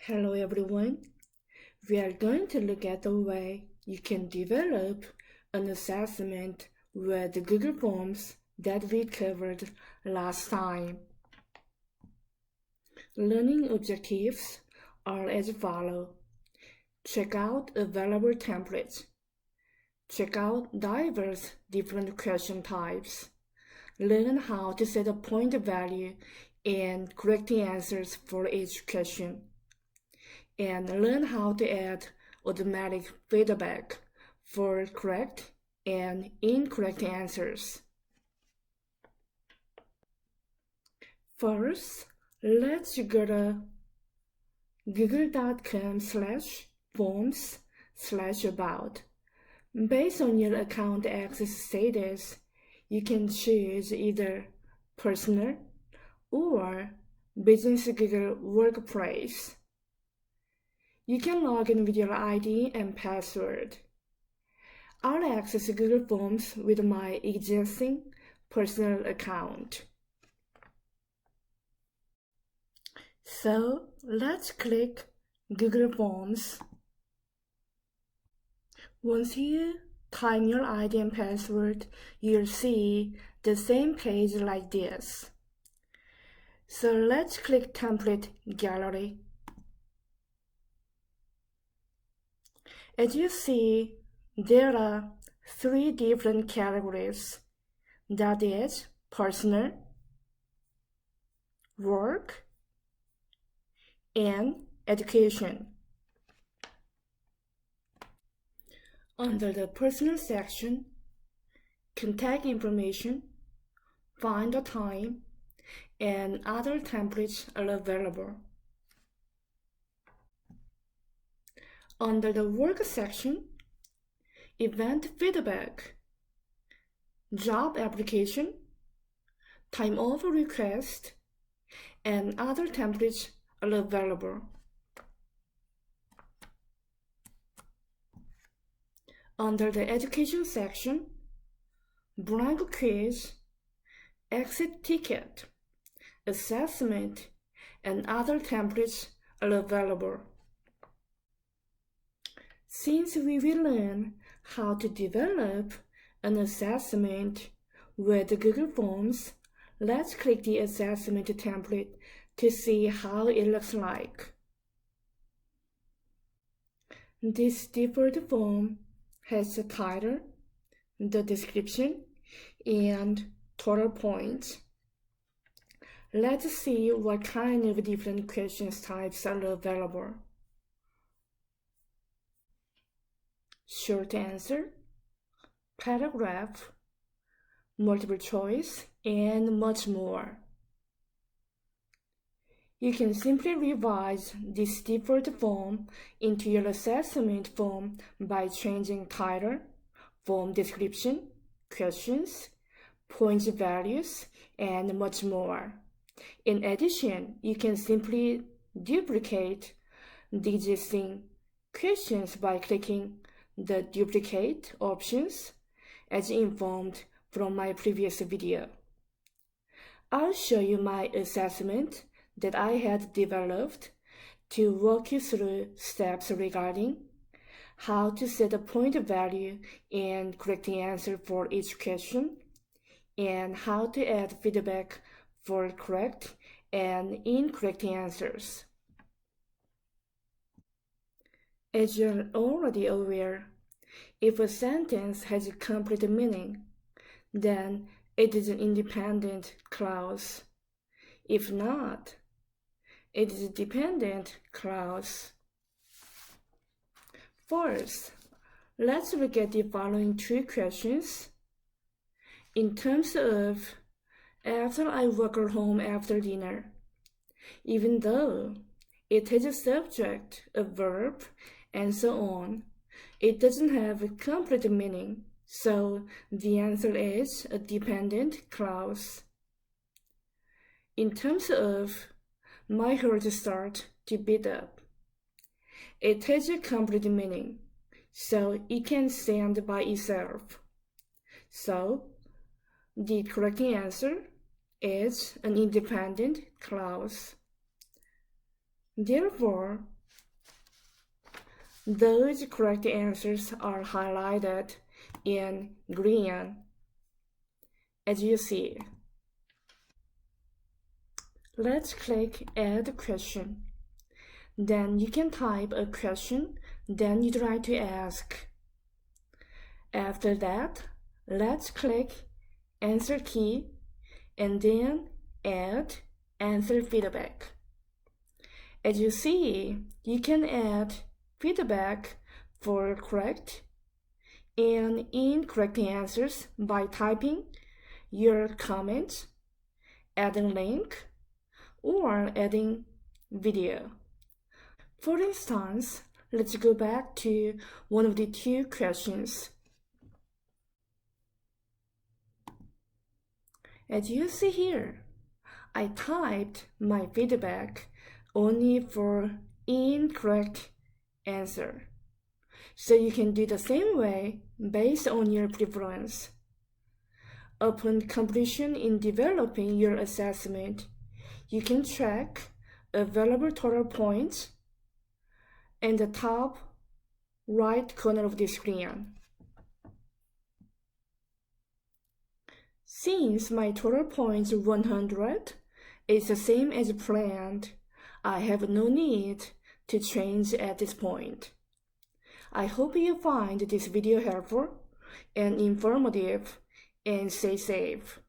Hello everyone. We are going to look at the way you can develop an assessment with the Google Forms that we covered last time. Learning objectives are as follows. Check out available templates. Check out diverse different question types. Learn how to set a point value and correct answers for each question. And learn how to add automatic feedback for correct and incorrect answers. First, let's go to google.com/forms/about. Based on your account access status, you can choose either personal or business Google Workplace. You can log in with your ID and password. I'll access Google Forms with my existing personal account. So let's click Google Forms. Once you type your ID and password, you'll see the same page like this. So let's click Template Gallery. As you see, there are 3 different categories, that is personal, work, and education. Under the personal section, contact information, find a time, and other templates are available. Under the work section, event feedback, job application, time off request, and other templates are available. Under the education section, blank quiz, exit ticket, assessment, and other templates are available. Since we will learn how to develop an assessment with Google Forms, let's click the assessment template to see how it looks like. This default form has the title, the description, and total points. Let's see what kind of different questions types are available. Short answer, paragraph, multiple choice, and much more. You can simply revise this default form into your assessment form by changing title, form description, questions, points values, and much more. In addition, you can simply duplicate the existing questions by clicking the duplicate options as informed from my previous video. I'll show you my assessment that I had developed to walk you through steps regarding how to set a point value and correct the answer for each question, and how to add feedback for correct and incorrect answers. As you're already aware, if a sentence has a complete meaning, then it is an independent clause. If not, it is a dependent clause. First, let's look at the following 2 questions. In terms of after I walk home after dinner, even though it has a subject, a verb, and so on, it doesn't have a complete meaning, so the answer is a dependent clause. In terms of my heart starts to beat up, it has a complete meaning, so it can stand by itself. So the correct answer is an independent clause. Therefore, those correct answers are highlighted in green, as you see. Let's click Add Question. Then you can type a question, then you try to ask. After that, let's click Answer key and then add answer feedback. As you see, you can add feedback for correct and incorrect answers by typing your comments, adding link, or adding video. For instance, let's go back to one of the two questions. As you see here, I typed my feedback only for incorrect answer. So you can do the same way based on your preference. Upon completion in developing your assessment, you can track available total points in the top right corner of the screen. Since my total points 100 is the same as planned, I have no need to change at this point. I hope you find this video helpful and informative and stay safe.